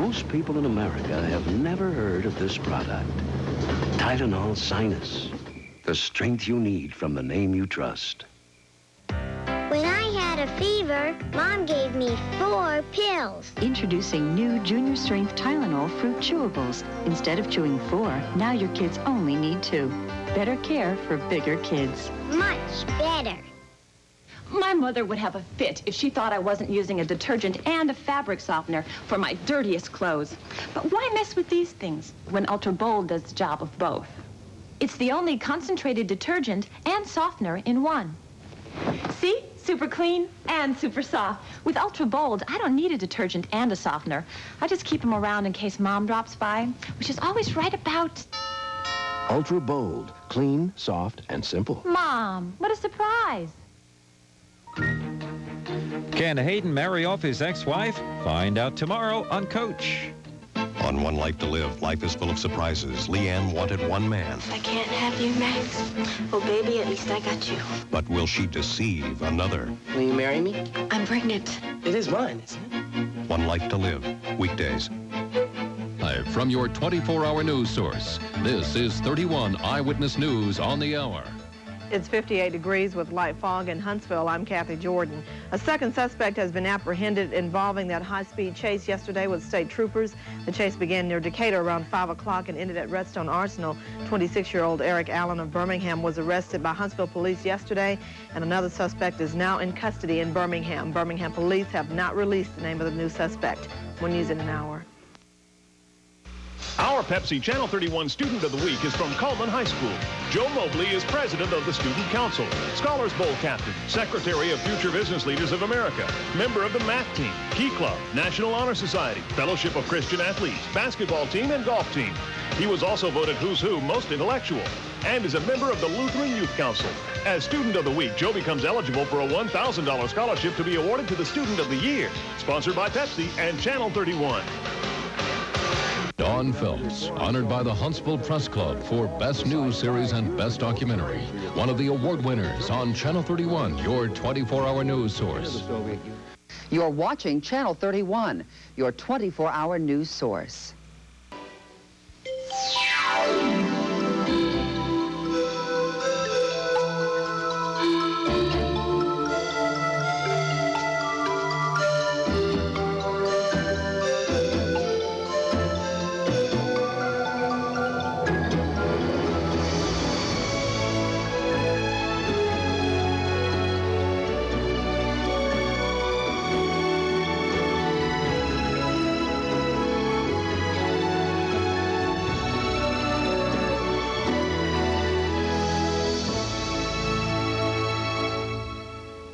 Most people in America have never heard of this product. Tylenol Sinus. The strength you need from the name you trust. When I had a fever, Mom gave me 4 pills. Introducing new Junior Strength Tylenol Fruit Chewables. Instead of chewing 4, now your kids only need 2. Better care for bigger kids. Much better. My mother would have a fit if she thought I wasn't using a detergent and a fabric softener for my dirtiest clothes. But why mess with these things when Ultra Bold does the job of both? It's the only concentrated detergent and softener in one. See? Super clean and super soft. With Ultra Bold, I don't need a detergent and a softener. I just keep them around in case Mom drops by, which is always right about... Ultra Bold. Clean, soft, and simple. Mom, what a surprise. Can Hayden marry off his ex-wife? Find out tomorrow on Coach. On One Life to Live, life is full of surprises. Leanne wanted one man. I can't have you, Max. Oh, baby, at least I got you. But will she deceive another? Will you marry me? I'm pregnant. It is mine, isn't it? One Life to Live, weekdays. Live from your 24-hour news source, this is 31 Eyewitness News on the Hour. It's 58 degrees with light fog in Huntsville. I'm Kathy Jordan. A second suspect has been apprehended involving that high-speed chase yesterday with state troopers. The chase began near Decatur around 5 o'clock and ended at Redstone Arsenal. 26-year-old Eric Allen of Birmingham was arrested by Huntsville police yesterday, and another suspect is now in custody in Birmingham. Birmingham police have not released the name of the new suspect. More news in an hour. Our Pepsi Channel 31 Student of the Week is from Coleman High School. Joe Mobley is president of the Student Council, Scholars Bowl captain, secretary of Future Business Leaders of America, member of the math team, Key Club, National Honor Society, Fellowship of Christian Athletes, basketball team, and golf team. He was also voted Who's Who Most Intellectual and is a member of the Lutheran Youth Council. As Student of the Week, Joe becomes eligible for a $1,000 scholarship to be awarded to the Student of the Year, sponsored by Pepsi and Channel 31. Dawn Films, honored by the Huntsville Press Club for Best News Series and Best Documentary. One of the award winners on Channel 31, your 24-hour news source. You're watching Channel 31, your 24-hour news source.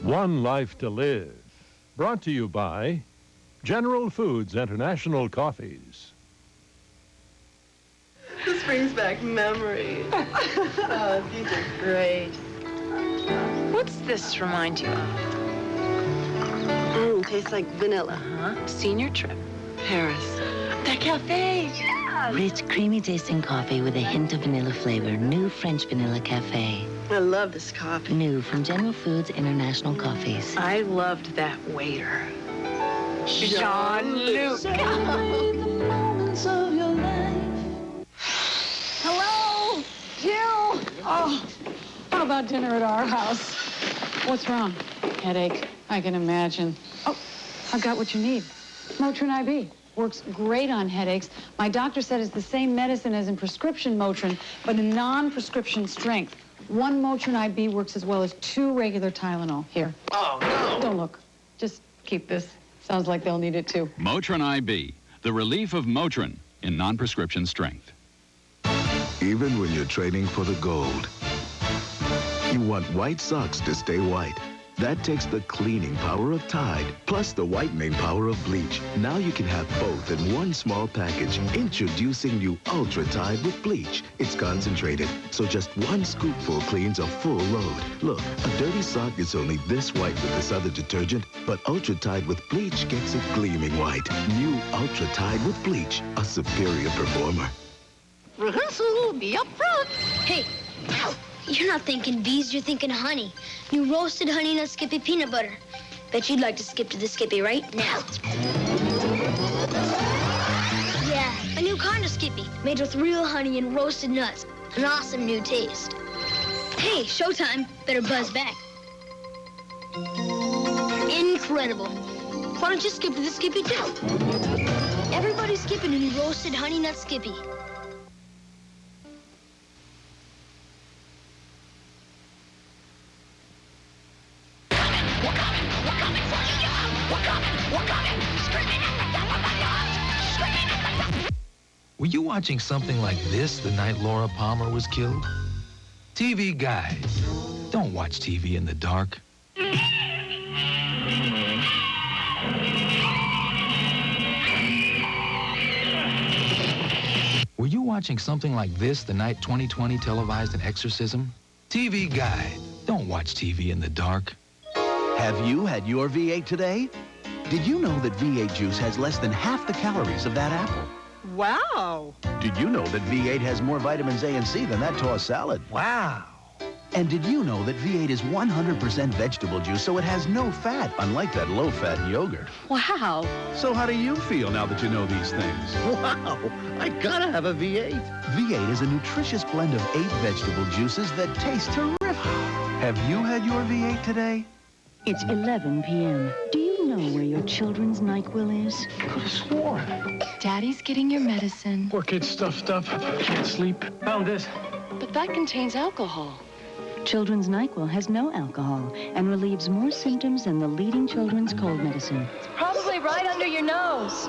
One Life to Live, brought to you by General Foods International Coffees. This brings back memories. Oh, these are great. What's this remind you of? Tastes like vanilla, huh? Senior trip. Paris. That cafe. Yeah. Rich, creamy tasting coffee with a hint of vanilla flavor. New French Vanilla Cafe. I love this coffee. New from General Foods International Coffees. I loved that waiter. Jean-Luc. Hello, Jill. Oh, how about dinner at our house? What's wrong? Headache. I can imagine. Oh, I've got what you need. Motrin IB. Works great on headaches. My doctor said it's the same medicine as in prescription Motrin, but in non-prescription strength. One Motrin IB works as well as 2 regular Tylenol. Here. Oh, no. Don't look. Just keep this. Sounds like they'll need it, too. Motrin IB, the relief of Motrin in non-prescription strength. Even when you're training for the gold, you want white socks to stay white. That takes the cleaning power of Tide, plus the whitening power of bleach. Now you can have both in one small package. Introducing new Ultra Tide with bleach. It's concentrated, so just 1 scoopful cleans a full load. Look, a dirty sock is only this white with this other detergent, but Ultra Tide with bleach gets it gleaming white. New Ultra Tide with bleach, a superior performer. Rehearsal, be up front. Hey, you're not thinking bees, you're thinking honey. New roasted honey nut Skippy peanut butter. Bet you'd like to skip to the Skippy right now. Skippy, made with real honey and roasted nuts. An awesome new taste. Hey, showtime. Better buzz back. Incredible. Why don't you skip to the Skippy too? Everybody's skipping a new roasted honey nut Skippy. Were you watching something like this the night Laura Palmer was killed? TV guys, don't watch TV in the dark. Were you watching something like this the night 2020 televised an exorcism? TV guide, don't watch TV in the dark. Have you had your V8 today? Did you know that V8 juice has less than half the calories of that apple? Wow. Did you know that V8 has more vitamins A and C than that tossed salad? Wow. And did you know that V8 is 100% vegetable juice, so it has no fat, unlike that low-fat yogurt? Wow. So how do you feel now that you know these things? Wow, I gotta have a V8. V8 is a nutritious blend of 8 vegetable juices that taste terrific. Have you had your V8 today? It's 11 p.m. Do you know where your children's NyQuil is? Could have sworn. Daddy's getting your medicine. Poor kid's stuffed up. Can't sleep. Found this. But that contains alcohol. Children's NyQuil has no alcohol and relieves more symptoms than the leading children's cold medicine. It's probably right under your nose.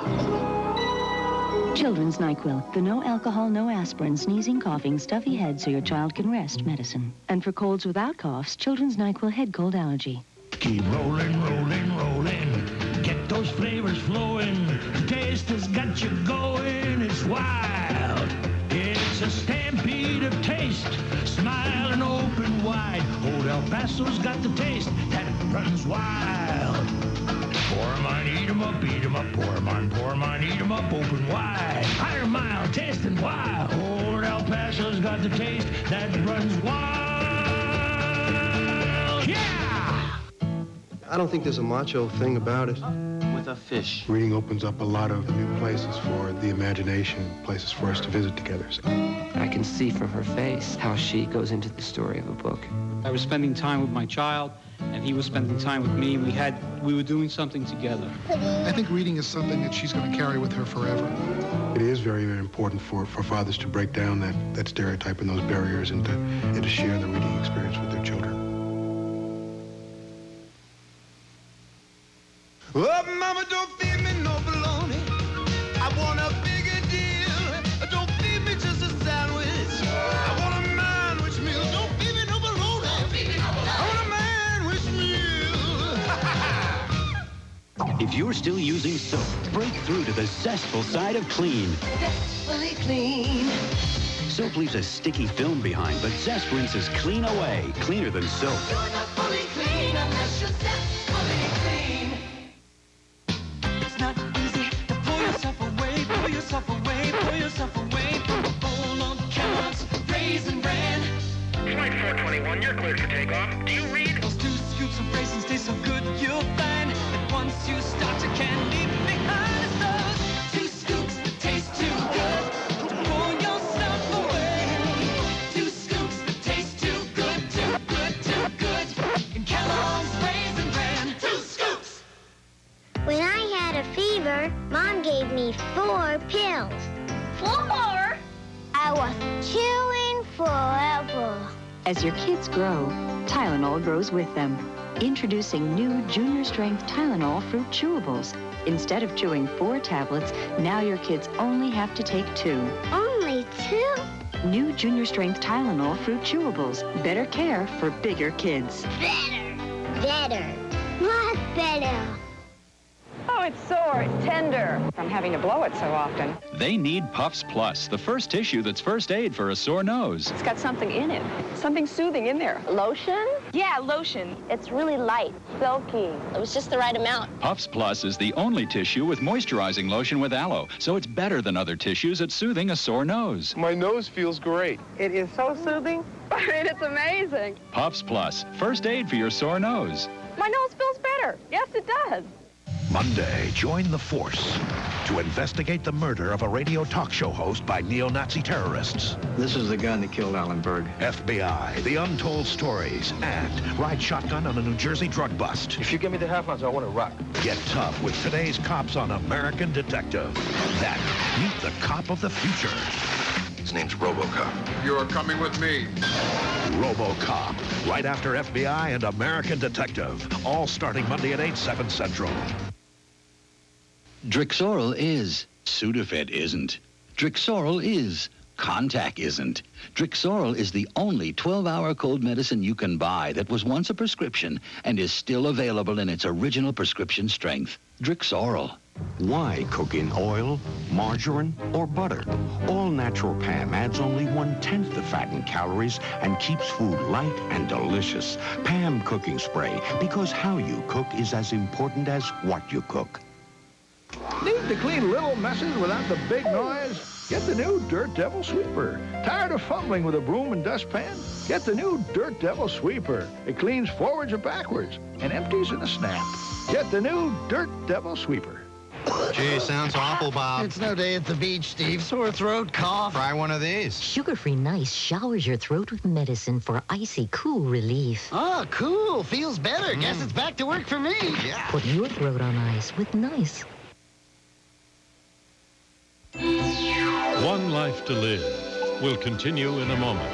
Children's NyQuil, the no alcohol, no aspirin, sneezing, coughing, stuffy head so your child can rest medicine. And for colds without coughs, Children's NyQuil head cold allergy. Keep rolling, rolling, rolling. Get those flavors flowing. The taste has got you going. It's wild. It's a stampede of taste. Smile and open wide. Old El Paso's got the taste that runs wild. Pour 'em on, eat 'em up, eat 'em up. Pour 'em on, eat 'em up. Open wide. Higher mile, tasting wild. Old El Paso's got the taste that runs wild. Yeah! I don't think there's a macho thing about it. With a fish. Reading opens up a lot of new places for the imagination, places for us to visit together. So. I can see from her face how she goes into the story of a book. I was spending time with my child, and he was spending time with me. We were doing something together. I think reading is something that she's going to carry with her forever. It is very, very important for fathers to break down that stereotype and those barriers and to share the reading experience with their children. Oh, mama, don't feed me no bologna. I want a bigger deal. Don't feed me just a sandwich. I want a man-wich meal. Don't feed me no bologna. I want a man-wich meal. If you're still using soap, break through to the zestful side of clean. Zestfully clean. Soap leaves a sticky film behind, but Zest rinses clean away. Cleaner than soap. You're not fully clean unless you're zestfully clean. It's not easy to pull yourself away from a bowl of Kellogg's Raisin Bran. Flight 421, you're cleared for takeoff. Do you read? Those 2 scoops of raisins taste so good, you'll find that once you start, you can't leave behind. It's those 2 scoops that taste too good to pull yourself away. 2 scoops that taste too good, too good, too good. In Kellogg's Raisin Bran, 2 scoops. When I had a fever, Mom gave me 4 pills. 4? I was chewing forever. As your kids grow, Tylenol grows with them. Introducing new Junior Strength Tylenol Fruit Chewables. Instead of chewing 4 tablets, now your kids only have to take 2. Only 2? New Junior Strength Tylenol Fruit Chewables. Better care for bigger kids. Better. Much better. Oh, it's sore, it's tender from having to blow it so often. They need Puffs Plus, the first tissue that's first aid for a sore nose. It's got something in it, something soothing in there. Lotion? Yeah, lotion. It's really light, silky. It was just the right amount. Puffs Plus is the only tissue with moisturizing lotion with aloe, so it's better than other tissues at soothing a sore nose. My nose feels great. It is so soothing. I mean, it's amazing. Puffs Plus, first aid for your sore nose. My nose feels better. Yes, it does. Monday, join the force to investigate the murder of a radio talk show host by neo-Nazi terrorists. This is the gun that killed Alan Berg. FBI, the untold stories, and ride shotgun on a New Jersey drug bust. If you give me the half ounce, I want to rock. Get tough with today's cops on American Detective. Then, meet the cop of the future. His name's RoboCop. You're coming with me. RoboCop, right after FBI and American Detective. All starting Monday at 8, 7 Central. Drixoral is. Sudafed isn't. Drixoral is. Contac isn't. Drixoral is the only 12-hour cold medicine you can buy that was once a prescription and is still available in its original prescription strength. Drixoral. Why cook in oil, margarine, or butter? All-natural Pam adds only 1/10 the fat and calories and keeps food light and delicious. Pam cooking spray, because how you cook is as important as what you cook. Need to clean little messes without the big noise? Get the new Dirt Devil Sweeper. Tired of fumbling with a broom and dustpan? Get the new Dirt Devil Sweeper. It cleans forwards or backwards and empties in a snap. Get the new Dirt Devil Sweeper. Gee, sounds awful, Bob. It's no day at the beach, Steve. Sore throat, cough. Try one of these. Sugar-free Nice showers your throat with medicine for icy, cool relief. Oh, cool. Feels better. Guess it's back to work for me. Yeah. Put your throat on ice with Nice. One Life to Live will continue in a moment.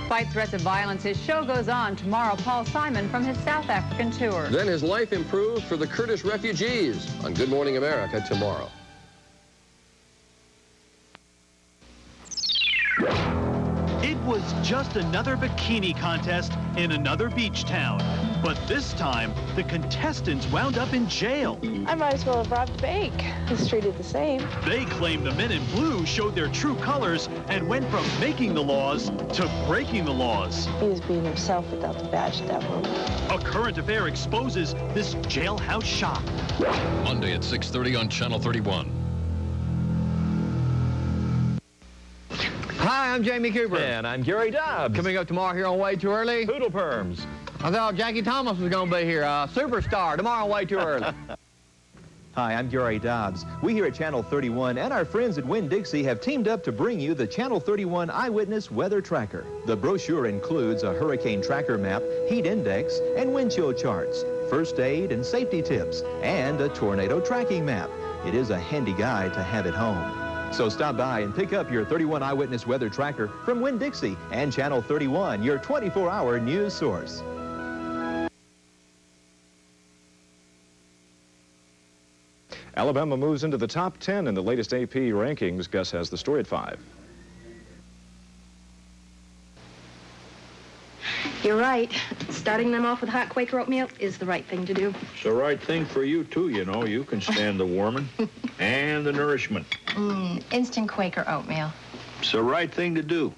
Despite threats of violence, his show goes on. Tomorrow, Paul Simon from his South African tour. Then his life improves for the Kurdish refugees on Good Morning America tomorrow. It was just another bikini contest in another beach town. But this time, the contestants wound up in jail. I might as well have robbed a bank. It's treated the same. They claim the men in blue showed their true colors and went from making the laws to breaking the laws. He was being himself without the badge at that moment. A current affair exposes this jailhouse shop. Monday at 6:30 on Channel 31. Hi, I'm Jamie Cooper. And I'm Gary Dobbs. Coming up tomorrow here on Way Too Early. Poodle Perms. I thought Jackie Thomas was going to be here. Superstar tomorrow on Way Too Early. Hi, I'm Gary Dobbs. We here at Channel 31 and our friends at Winn-Dixie have teamed up to bring you the Channel 31 Eyewitness Weather Tracker. The brochure includes a hurricane tracker map, heat index, and wind chill charts, first aid and safety tips, and a tornado tracking map. It is a handy guide to have at home. So stop by and pick up your 31 Eyewitness Weather Tracker from Winn-Dixie and Channel 31, your 24-hour news source. Alabama moves into the top 10 in the latest AP rankings. Gus has the story at 5. You're right. Starting them off with hot Quaker oatmeal is the right thing to do. It's the right thing for you, too, you know. You can stand the warming and the nourishment. Instant Quaker oatmeal. It's the right thing to do.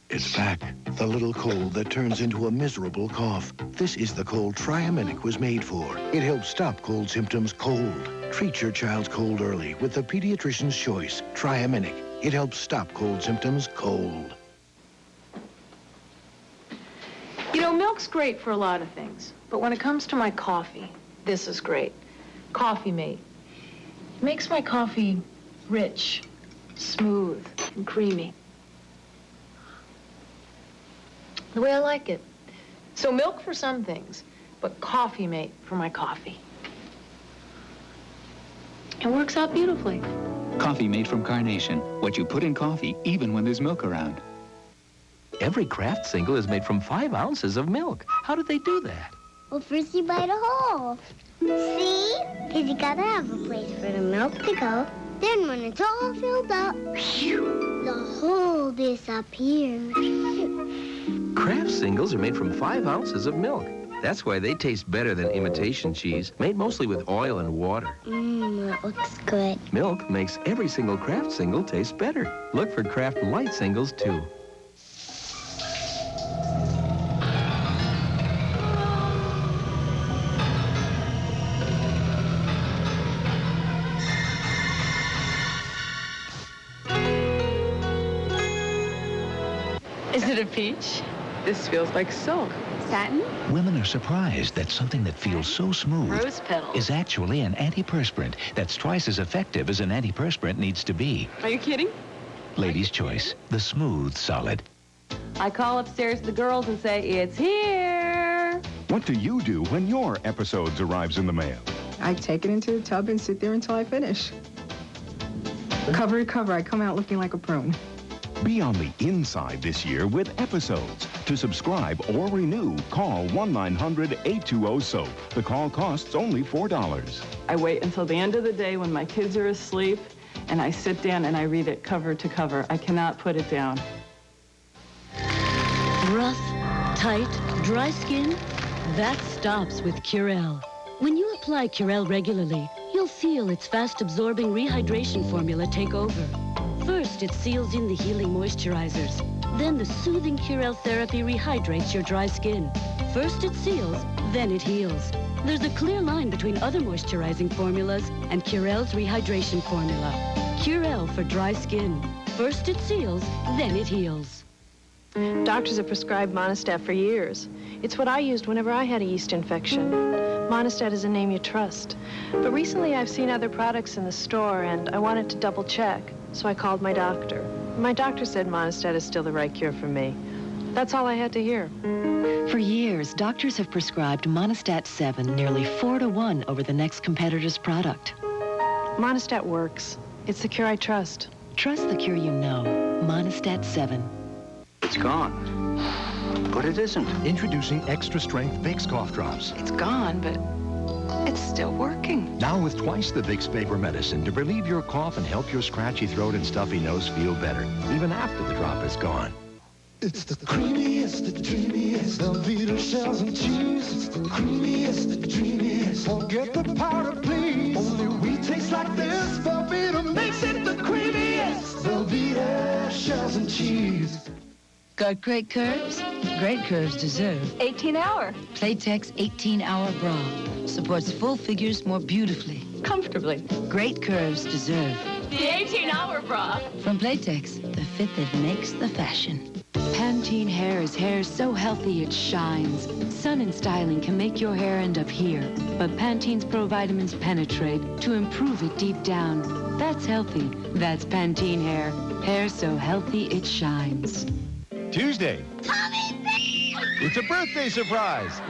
It's back. The little cold that turns into a miserable cough. This is the cold Triaminic was made for. It helps stop cold symptoms cold. Treat your child's cold early with the pediatrician's choice, Triaminic. It helps stop cold symptoms cold. You know, milk's great for a lot of things, but when it comes to my coffee, this is great. Coffee Mate. It makes my coffee rich, smooth, and creamy. The way I like it. So milk for some things, but Coffee Mate for my coffee. It works out beautifully. Coffee made from Carnation. What you put in coffee, even when there's milk around. Every Kraft single is made from 5 ounces of milk. How did they do that? Well, first you bite a hole. See? Because you gotta have a place for the milk to go. Then when it's all filled up, the hole disappears. Kraft singles are made from 5 ounces of milk. That's why they taste better than imitation cheese, made mostly with oil and water. That looks good. Milk makes every single Kraft single taste better. Look for Kraft Light singles, too. Is it a peach? This feels like silk. Satin? Women are surprised that something that feels so smooth Rose petals. is actually an antiperspirant that's twice as effective as an antiperspirant needs to be. Are you kidding? Ladies' choice, the smooth solid. I call upstairs to the girls and say, it's here. What do you do when your episodes arrives in the mail? I take it into the tub and sit there until I finish. Cover to cover, I come out looking like a prune. Be on the inside this year with episodes. To subscribe or renew, call 1-900-820-SOAP. The call costs only $4. I wait until the end of the day when my kids are asleep, and I sit down and I read it cover to cover. I cannot put it down. Rough, tight, dry skin? That stops with Curel. When you apply Curel regularly, you'll feel its fast-absorbing rehydration formula take over. First, it seals in the healing moisturizers. Then the soothing Curel therapy rehydrates your dry skin. First it seals, then it heals. There's a clear line between other moisturizing formulas and Curel's rehydration formula. Curel for dry skin. First it seals, then it heals. Doctors have prescribed Monistat for years. It's what I used whenever I had a yeast infection. Monistat is a name you trust. But recently I've seen other products in the store and I wanted to double check. So I called my doctor. My doctor said Monistat is still the right cure for me. That's all I had to hear. For years, doctors have prescribed Monistat 7 nearly 4-to-1 over the next competitor's product. Monistat works. It's the cure I trust. Trust the cure you know. Monistat 7. It's gone. But it isn't. Introducing Extra Strength Vicks Cough Drops. It's gone, but it's still working. Now with twice the Vicks Vapor Medicine to relieve your cough and help your scratchy throat and stuffy nose feel better, even after the drop is gone. It's the creamiest, the dreamiest, Velveeta shells and cheese. It's the creamiest, the dreamiest. Forget the powder, please. Only we taste like this. Velveeta makes it the creamiest. Velveeta shells and cheese. Got great curves? Great curves deserve 18-hour. Playtex 18-hour bra. Supports full figures more beautifully. Comfortably. Great curves deserve The 18-hour bra. From Playtex, the fit that makes the fashion. Pantene Hair is hair so healthy it shines. Sun and styling can make your hair end up here, but Pantene's Pro Vitamins penetrate to improve it deep down. That's healthy. That's Pantene Hair. Hair so healthy it shines. Tuesday. It's a birthday surprise.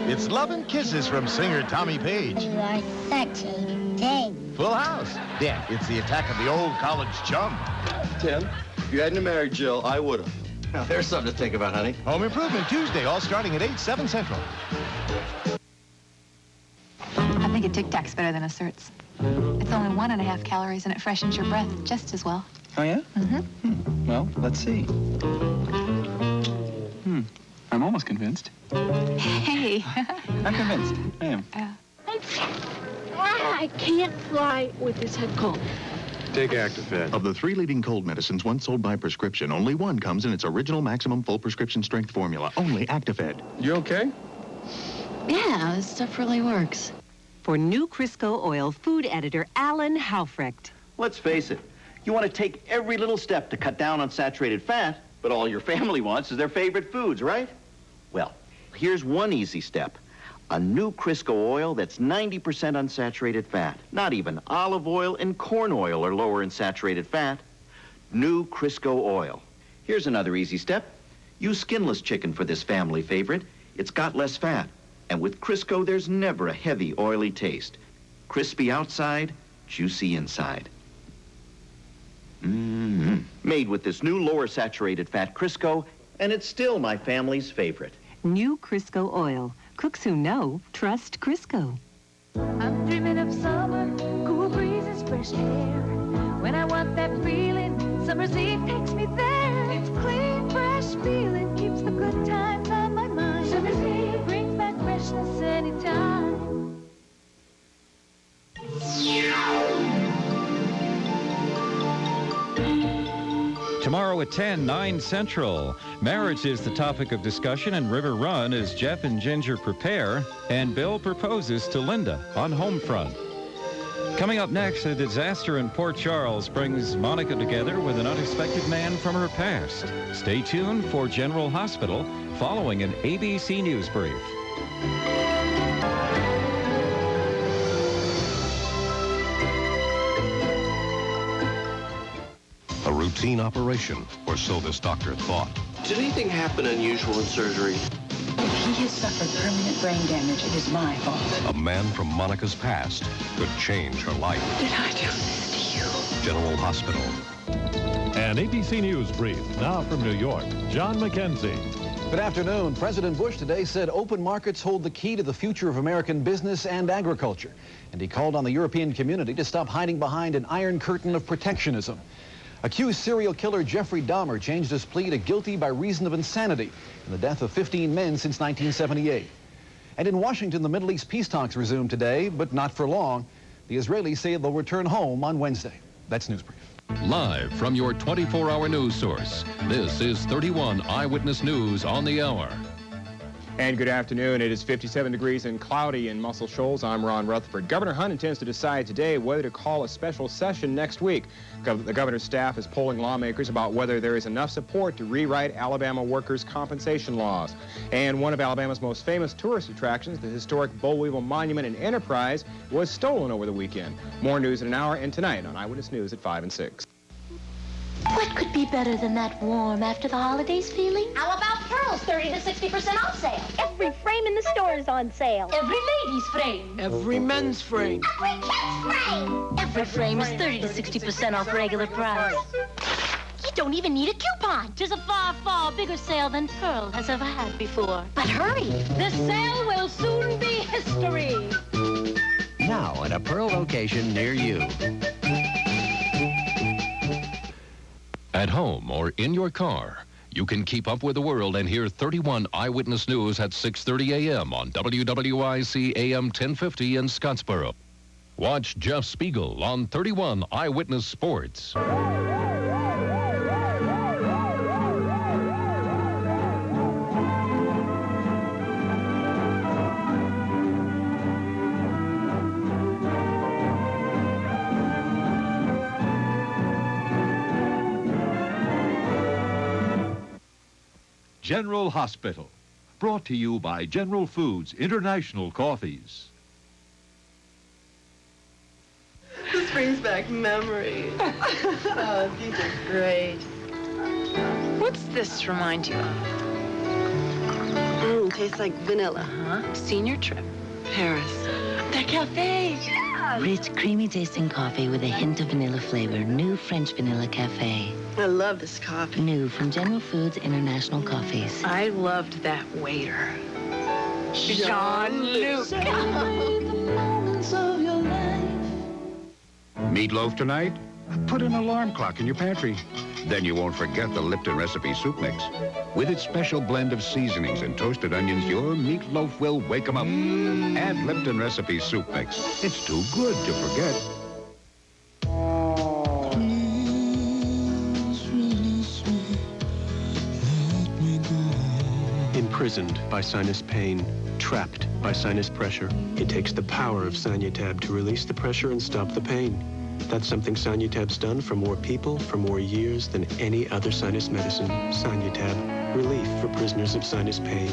It's Love and Kisses from singer Tommy Page. You are such a day. Full house. Then it's the attack of the old college chum. Tim, if you hadn't married Jill, I would have. Now, there's something to think about, honey. Home Improvement Tuesday, all starting at 8, 7 Central. I think a Tic Tac's better than a Certs. It's only 1.5 calories and it freshens your breath just as well. Oh, yeah? Mm-hmm. Well, let's see. I'm almost convinced. Hey. I'm convinced. I am. I can't fly with this head cold. Take Actifed. Of the 3 leading cold medicines once sold by prescription, only one comes in its original maximum full prescription strength formula. Only Actifed. You okay? Yeah, this stuff really works. For new Crisco oil food editor Alan Haufrecht. Let's face it, you want to take every little step to cut down on saturated fat, but all your family wants is their favorite foods, right? Well, here's one easy step. A new Crisco oil that's 90% unsaturated fat. Not even olive oil and corn oil are lower in saturated fat. New Crisco oil. Here's another easy step. Use skinless chicken for this family favorite. It's got less fat. And with Crisco, there's never a heavy, oily taste. Crispy outside, juicy inside. Made with this new lower saturated fat Crisco, and it's still my family's favorite. New Crisco oil. Cooks who know, trust Crisco. I'm dreaming of summer, cool breezes, fresh air. When I want that feeling, summer's eve takes me there. It's clean, fresh feeling, keeps the good times on my mind. Summer's eve brings back freshness anytime. Tomorrow at 10, 9 Central. Marriage is the topic of discussion in River Run as Jeff and Ginger prepare, and Bill proposes to Linda on Homefront. Coming up next, a disaster in Port Charles brings Monica together with an unexpected man from her past. Stay tuned for General Hospital following an ABC News brief. A routine operation, or so this doctor thought. Did anything happen unusual in surgery? If he has suffered permanent brain damage, it is my fault. A man from Monica's past could change her life. Did I do this to you? General Hospital. An ABC News brief now from New York. John McKenzie. Good afternoon. President Bush today said open markets hold the key to the future of American business and agriculture. And he called on the European community to stop hiding behind an iron curtain of protectionism. Accused serial killer Jeffrey Dahmer changed his plea to guilty by reason of insanity in the death of 15 men since 1978. And in Washington, the Middle East peace talks resumed today, but not for long. The Israelis say they'll return home on Wednesday. That's News Brief. Live from your 24-hour news source, this is 31 Eyewitness News on the Hour. And good afternoon. It is 57 degrees and cloudy in Muscle Shoals. I'm Ron Rutherford. Governor Hunt intends to decide today whether to call a special session next week. The governor's staff is polling lawmakers about whether there is enough support to rewrite Alabama workers' compensation laws. And one of Alabama's most famous tourist attractions, the historic Boll Weevil Monument in Enterprise, was stolen over the weekend. More news in an hour and tonight on Eyewitness News at 5 and 6. What could be better than that warm after the holidays feeling? How about pearls, 30 to 60% off sale? Every frame in the store is on sale. Every lady's frame. Every men's frame. Every kid's frame. Every frame is 30 to 60% off regular price. You don't even need a coupon. Tis a far, far bigger sale than Pearl has ever had before. But hurry. The sale will soon be history. Now at a Pearl location near you. At home or in your car, you can keep up with the world and hear 31 Eyewitness News at 6:30 a.m. on WWIC AM 1050 in Scottsboro. Watch Jeff Spiegel on 31 Eyewitness Sports. General Hospital, brought to you by General Foods International Coffees. This brings back memories. Oh, these are great. What's this remind you of? Tastes like vanilla. Huh? Senior trip. Paris. That cafe. Rich, creamy tasting coffee with a hint of vanilla flavor. New French Vanilla Cafe. I love this coffee. New from General Foods International Coffees. I loved that waiter. Jean-Luc. Meatloaf tonight? Put an alarm clock in your pantry. Then you won't forget the Lipton recipe soup mix. With its special blend of seasonings and toasted onions, your meatloaf will wake 'em up. Add Lipton recipe soup mix. It's too good to forget. Imprisoned by sinus pain, trapped by sinus pressure, it takes the power of Sanyutab to release the pressure and stop the pain. That's something Sanyutab's done for more people for more years than any other sinus medicine. Sanyutab, relief for prisoners of sinus pain.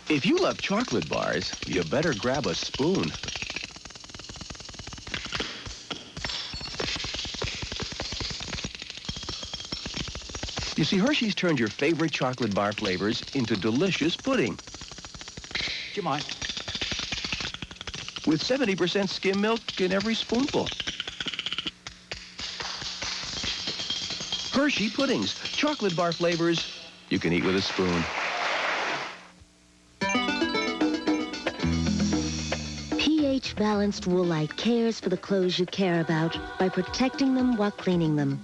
If you love chocolate bars, you better grab a spoon. You see, Hershey's turned your favorite chocolate bar flavors into delicious pudding. Do you mind? With 70% skim milk in every spoonful. Hershey puddings, chocolate bar flavors you can eat with a spoon. pH-balanced Woolite cares for the clothes you care about by protecting them while cleaning them.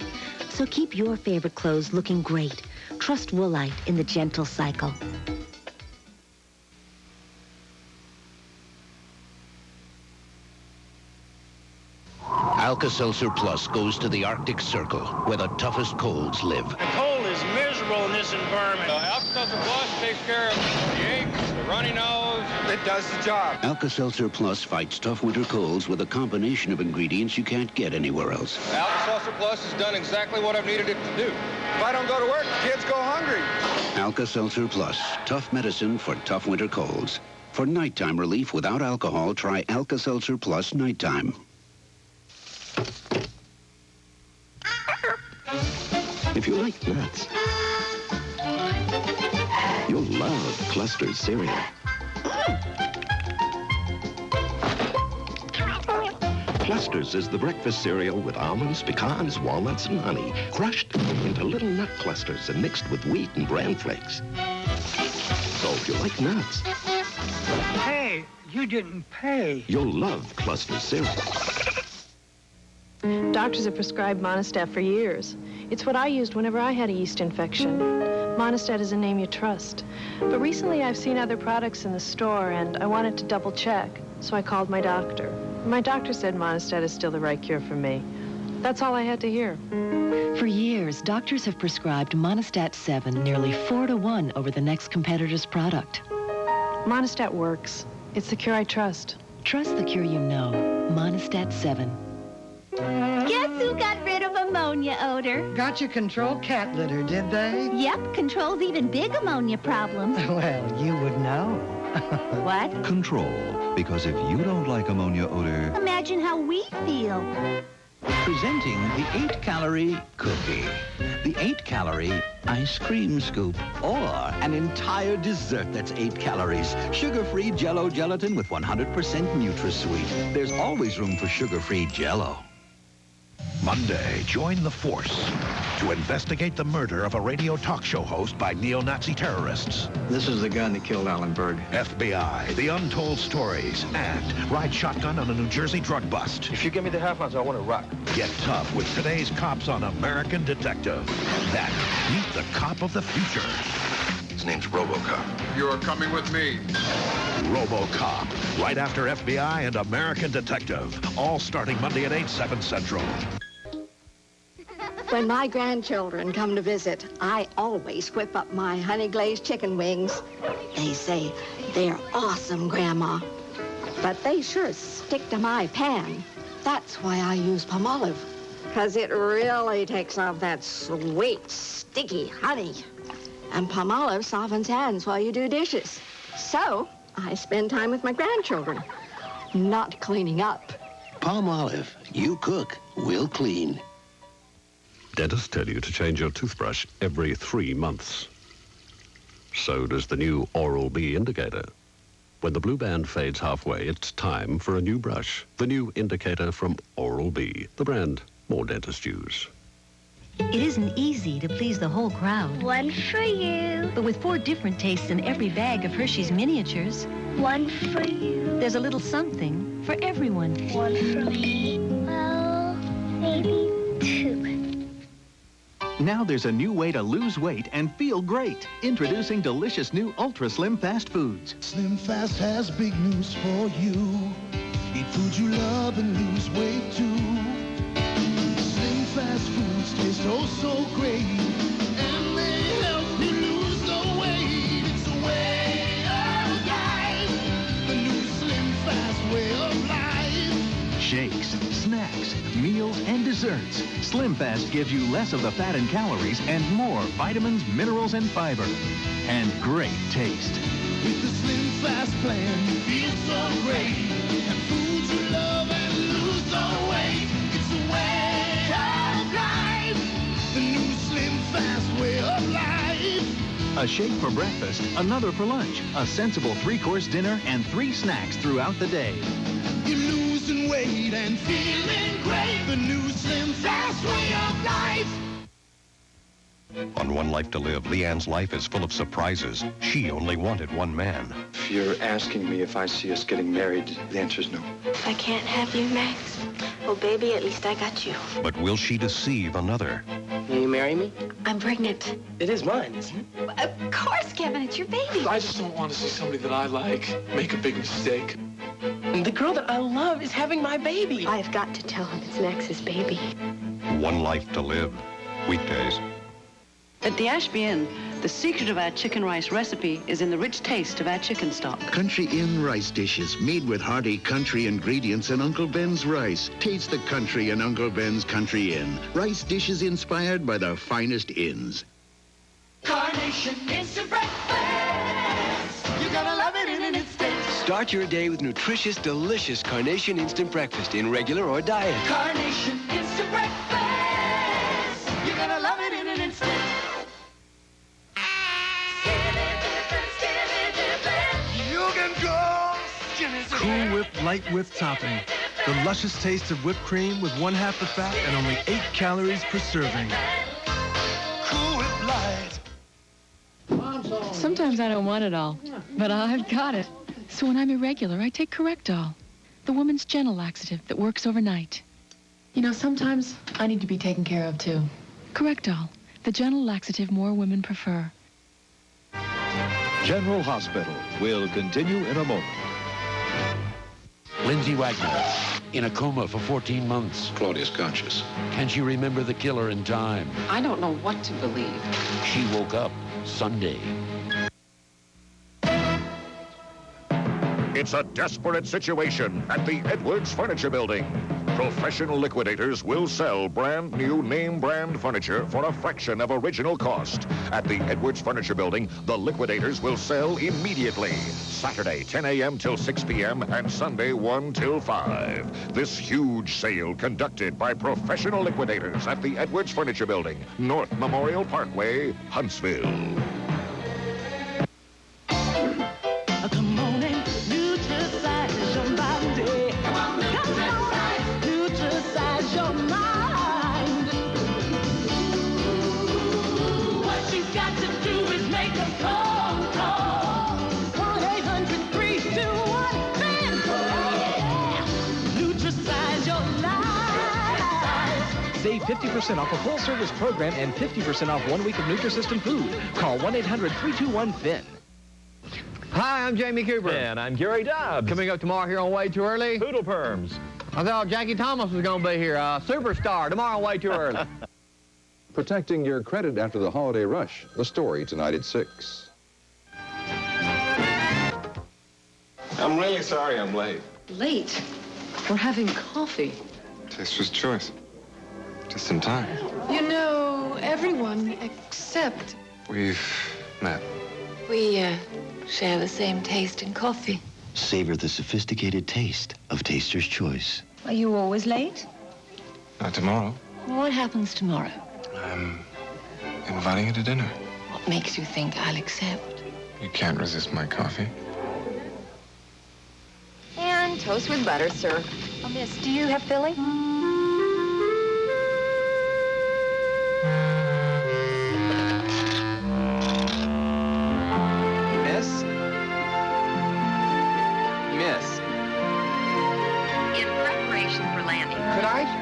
So keep your favorite clothes looking great. Trust Woolite in the gentle cycle. Alka-Seltzer Plus goes to the Arctic Circle, where the toughest colds live. The cold is miserable. comfortable in this environment. Alka-Seltzer Plus takes care of the aches, the runny nose. It does the job. Alka-Seltzer Plus fights tough winter colds with a combination of ingredients you can't get anywhere else. Alka-Seltzer Plus has done exactly what I've needed it to do. If I don't go to work, kids go hungry. Alka-Seltzer Plus, tough medicine for tough winter colds. For nighttime relief without alcohol, try Alka-Seltzer Plus Nighttime. If you like nuts, you'll love Clusters cereal. Clusters is the breakfast cereal with almonds, pecans, walnuts, and honey, crushed into little nut clusters and mixed with wheat and bran flakes. So if you like nuts... Hey, you didn't pay. You'll love Clusters cereal. Doctors have prescribed Monistat for years. It's what I used whenever I had a yeast infection. Monistat is a name you trust. But recently I've seen other products in the store and I wanted to double check. So I called my doctor. My doctor said Monistat is still the right cure for me. That's all I had to hear. For years, doctors have prescribed Monistat 7 nearly 4-to-1 over the next competitor's product. Monistat works. It's the cure I trust. Trust the cure you know. Monistat 7. Guess who got rid of ammonia odor? Got you controlled cat litter, did they? Yep, controls even big ammonia problems. Well, you would know. What? Control, because if you don't like ammonia odor... Imagine how we feel. Presenting the 8-calorie cookie, the 8-calorie ice cream scoop, or an entire dessert that's 8 calories. Sugar-free Jell-O gelatin with 100% NutraSweet. There's always room for sugar-free Jell-O. Monday, join the force to investigate the murder of a radio talk show host by neo-Nazi terrorists. This is the gun that killed Alan Berg. FBI, the untold stories, and ride shotgun on a New Jersey drug bust. If you give me the half ounce, I want to rock. Get tough with today's cops on American Detective. Then, meet the cop of the future. His name's RoboCop. You're coming with me. RoboCop, right after FBI and American Detective. All starting Monday at 8, 7 Central. When my grandchildren come to visit, I always whip up my honey-glazed chicken wings. They say, they're awesome, Grandma. But they sure stick to my pan. That's why I use Palmolive, because it really takes off that sweet, sticky honey. And Palmolive softens hands while you do dishes. So I spend time with my grandchildren, not cleaning up. Palmolive. You cook, we'll clean. Dentists tell you to change your toothbrush every 3 months. So does the new Oral-B indicator. When the blue band fades halfway, it's time for a new brush. The new indicator from Oral-B, the brand more dentists use. It isn't easy to please the whole crowd. One for you. But with 4 different tastes in every bag of Hershey's miniatures, One for you. there's a little something for everyone. One for me. Well, maybe 2. Now there's a new way to lose weight and feel great. Introducing delicious new Ultra Slim Fast Foods. Slim Fast has big news for you. Eat food you love and lose weight too. Slim Fast Foods taste oh so great. And they help you lose the weight. It's a way of life. The new Slim Fast way of life. Shakes, snacks, meals, and desserts. Slim Fast gives you less of the fat and calories and more vitamins, minerals, and fiber. And great taste. With the Slim Fast plan, you feel so great. And foods you love and lose the weight. It's a way of life. The new Slim Fast way of life. A shake for breakfast, another for lunch, a sensible 3-course dinner, and 3 snacks throughout the day. You're losing weight and feeling great. The new Slim Fast way of life. On One Life to Live, Leanne's life is full of surprises. She only wanted one man. If you're asking me if I see us getting married, the answer's no. I can't have you, Max. Well, baby, at least I got you. But will she deceive another? Will you marry me? I'm pregnant. It is mine, isn't it? Of course, Kevin, it's your baby. I just don't want to see somebody that I like make a big mistake. And the girl that I love is having my baby. I've got to tell him it's Max's baby. One Life to Live. Weekdays. At the Ashby Inn, the secret of our chicken rice recipe is in the rich taste of our chicken stock. Country Inn rice dishes made with hearty country ingredients and Uncle Ben's rice. Taste the country in Uncle Ben's Country Inn. Rice dishes inspired by the finest inns. Carnation Instant Breakfast. You're gonna love it in an instant. Start your day with nutritious, delicious Carnation Instant Breakfast in regular or diet. Carnation Instant Breakfast. You're gonna love it in an instant. You can go. Cool Whip Light with topping. The luscious taste of whipped cream with 1/2 the fat and only 8 calories per serving. Cool Whip Light. Sometimes I don't want it all, but I've got it. So when I'm irregular, I take Correctol, the woman's gentle laxative that works overnight. You know, sometimes I need to be taken care of, too. Correctol, the gentle laxative more women prefer. General Hospital will continue in a moment. Lindsay Wagner, in a coma for 14 months. Claudia's conscious. Can she remember the killer in time? I don't know what to believe. She woke up Sunday. It's a desperate situation at the Edwards Furniture Building. Professional liquidators will sell brand new name brand furniture for a fraction of original cost. At the Edwards Furniture Building, the liquidators will sell immediately. Saturday, 10 a.m. till 6 p.m. and Sunday, 1 till 5. This huge sale conducted by professional liquidators at the Edwards Furniture Building, North Memorial Parkway, Huntsville. Come on and nutricize your body. Come on, nutricize your mind. What you've got to do is make a phone call. 1-800-321-BAN. Nutricize your life. Save 50% off a full-service program and 50% off 1 week of Nutrisystem food. Call 1-800-321-FIN. Hi, I'm Jamie Cooper. And I'm Gary Dobbs. Coming up tomorrow here on Way Too Early. Poodle Perms. I thought Jackie Thomas was going to be here. Superstar tomorrow on Way Too Early. Protecting your credit after the holiday rush. The story tonight at 6. I'm really sorry I'm late. Late? We're having coffee. Taster's choice. Just in time. You know, everyone except... We've met. We, share the same taste in coffee. Savor the sophisticated taste of Taster's Choice. Are you always late? Not tomorrow. What happens tomorrow? I'm inviting you to dinner. What makes you think I'll accept? You can't resist my coffee. And toast with butter, sir. Oh, miss, do you have filling?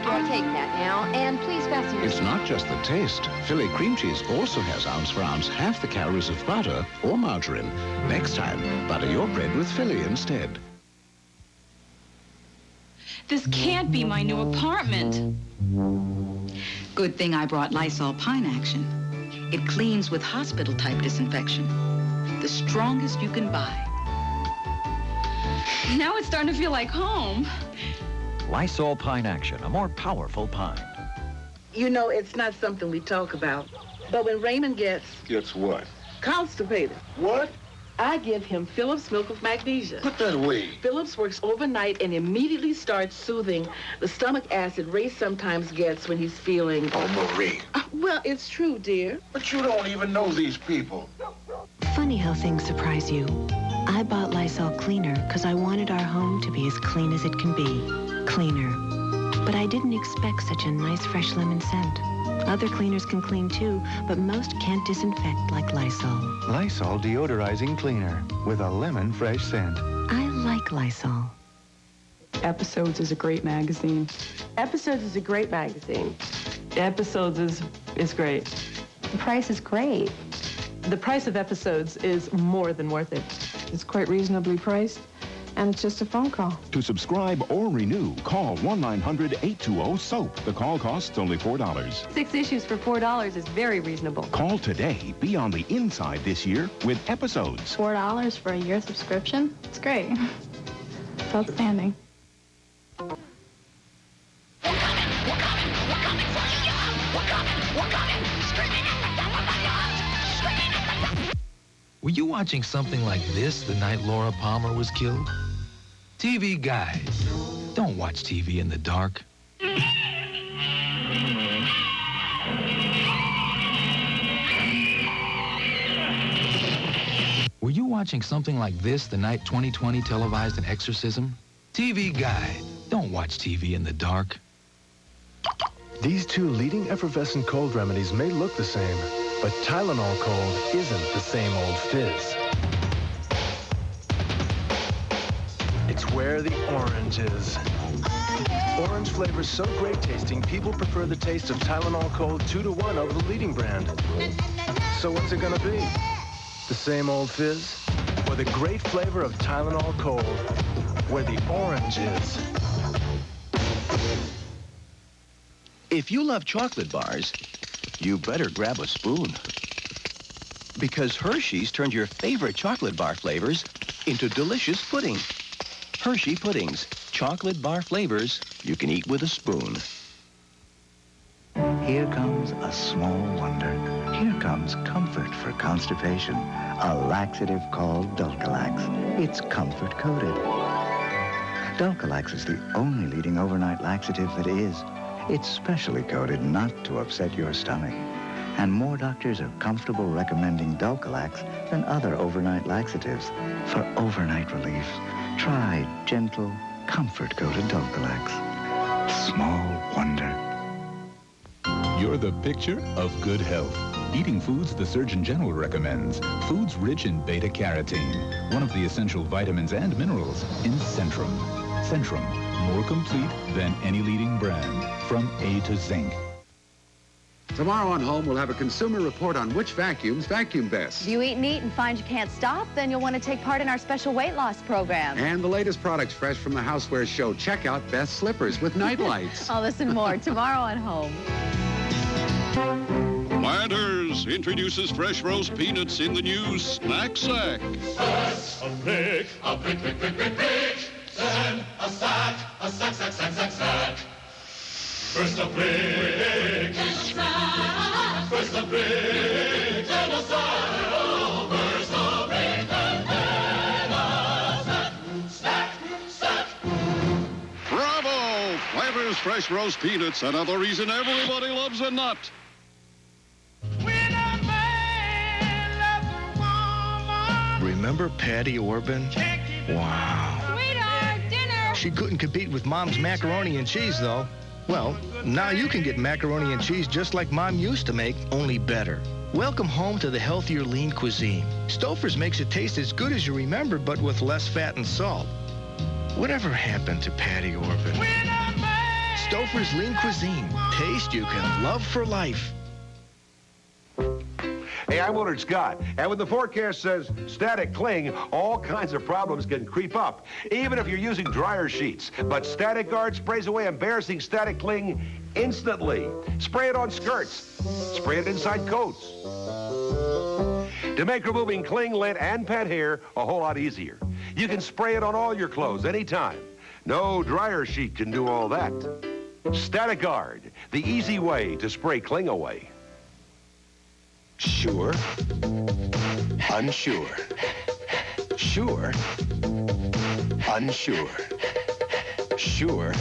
I'll take that now, and please fasten your It's not just the taste. Philly cream cheese also has ounce for ounce half the calories of butter or margarine. Next time, butter your bread with Philly instead. This can't be my new apartment. Good thing I brought Lysol Pine Action. It cleans with hospital-type disinfection. The strongest you can buy. Now it's starting to feel like home. Lysol Pine Action, a more powerful pine. You know, it's not something we talk about, but when Raymond gets... Gets what? Constipated. What? I give him Phillips Milk of Magnesia. Put that away. Phillips works overnight and immediately starts soothing the stomach acid Ray sometimes gets when he's feeling... Oh, Marie. Well, it's true, dear. But you don't even know these people. Funny how things surprise you. I bought Lysol Cleaner because I wanted our home to be as clean as it can be. Cleaner. But I didn't expect such a nice fresh lemon scent. Other cleaners can clean too, but most can't disinfect like Lysol. Lysol deodorizing cleaner with a lemon fresh scent. I like Lysol. Episodes is a great magazine. Episodes is a great magazine. Episodes is great. The price is great. The price of Episodes is more than worth it. It's quite reasonably priced, And it's just a phone call. To subscribe or renew, call 1-900-820-SOAP. The call costs only $4. 6 issues for $4 is very reasonable. Call today. Be on the inside this year with episodes. $4 for a year subscription? It's great. It's outstanding. Were you watching something like this the night Laura Palmer was killed? TV guys, don't watch TV in the dark. Were you watching something like this the night 2020 televised an exorcism? TV guide, don't watch TV in the dark. These two leading effervescent cold remedies may look the same, but Tylenol Cold isn't the same old fizz. It's where the orange is. Orange flavor's so great tasting, people prefer the taste of Tylenol Cold 2-to-1 over the leading brand. So what's it gonna be? The same old fizz? Or the great flavor of Tylenol Cold, where the orange is? If you love chocolate bars, you better grab a spoon. Because Hershey's turned your favorite chocolate bar flavors into delicious pudding. Hershey Puddings, chocolate bar flavors you can eat with a spoon. Here comes a small wonder. Here comes comfort for constipation. A laxative called Dulcolax. It's comfort-coated. Dulcolax is the only leading overnight laxative that is. It's specially coated not to upset your stomach. And more doctors are comfortable recommending Dulcolax than other overnight laxatives. For overnight relief, try gentle, comfort-coated Dulcolax. Small wonder. You're the picture of good health. Eating foods the Surgeon General recommends. Foods rich in beta-carotene, one of the essential vitamins and minerals in Centrum. Centrum, more complete than any leading brand, from A to Zinc. Tomorrow on Home, we'll have a consumer report on which vacuums vacuum best. If you eat meat and find you can't stop, then you'll want to take part in our special weight loss program. And the latest products fresh from the Housewares show. Check out Best Slippers with night lights. I'll listen more tomorrow on Home. Planters introduces fresh roast peanuts in the new Snack Sack. First, a brick, brick, brick, brick. Then a sack, sack, sack, sack, sack. First a brick, then a sack. First a brick, then a sack. Oh, first a brick, and then a sack. Snack, sack. Bravo! Planters fresh roast peanuts, another reason everybody loves a nut. Remember Patty Orban? Wow. Sweetheart, dinner! She couldn't compete with Mom's macaroni and cheese, though. Well, now you can get macaroni and cheese just like Mom used to make, only better. Welcome home to the healthier lean cuisine. Stouffer's makes it taste as good as you remember, but with less fat and salt. Whatever happened to Patty Orban? Stouffer's lean cuisine. Taste you can love for life. Hey, I'm Willard Scott, and when the forecast says static cling, all kinds of problems can creep up, even if you're using dryer sheets. But Static Guard sprays away embarrassing static cling instantly. Spray it on skirts. Spray it inside coats. To make removing cling, lint, and pet hair a whole lot easier. You can spray it on all your clothes anytime. No dryer sheet can do all that. Static Guard, the easy way to spray cling away. Sure. Unsure. Sure. Unsure. Sure.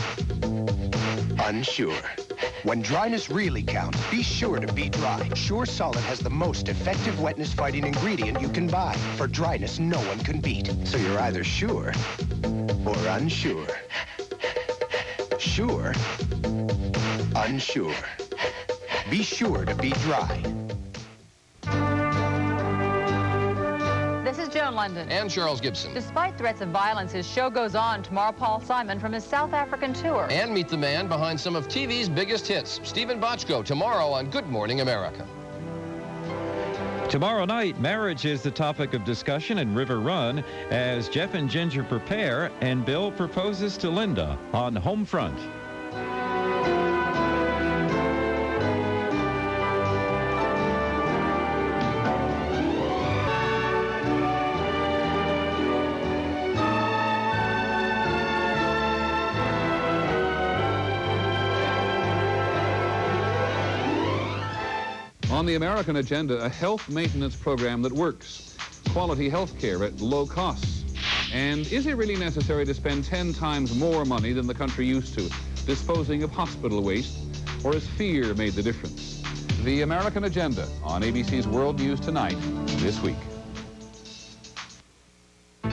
Unsure. When dryness really counts, be sure to be dry. Sure Solid has the most effective wetness-fighting ingredient you can buy. For dryness no one can beat. So you're either sure or unsure. Sure. Unsure. Be sure to be dry. This is Joan London. And Charles Gibson. Despite threats of violence, his show goes on. Tomorrow, Paul Simon from his South African tour. And meet the man behind some of TV's biggest hits, Stephen Bochco, tomorrow on Good Morning America. Tomorrow night, marriage is the topic of discussion in River Run as Jeff and Ginger prepare and Bill proposes to Linda on Home Front. On the American agenda, a health maintenance program that works, quality health care at low costs. And is it really necessary to spend 10 times more money than the country used to disposing of hospital waste, or has fear made the difference? The American agenda on ABC's World News Tonight this week.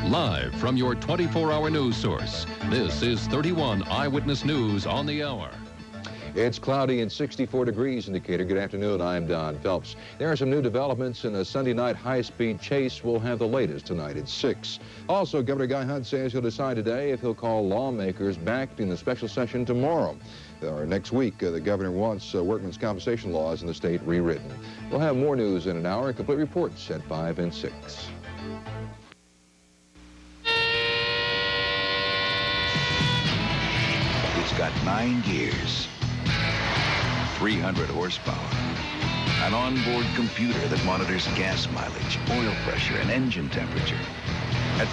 Live from your 24-hour news source, this is 31 Eyewitness News on the hour. It's cloudy and 64 degrees indicator. Good afternoon, I'm Don Phelps. There are some new developments in a Sunday night high-speed chase. We'll have the latest tonight at 6. Also, Governor Guy Hunt says he'll decide today if he'll call lawmakers back in the special session tomorrow. Or next week, the governor wants workmen's compensation laws in the state rewritten. We'll have more news in an hour. Complete reports at 5 and 6. It's got 9 gears. 300 horsepower, an onboard computer that monitors gas mileage, oil pressure, and engine temperature. At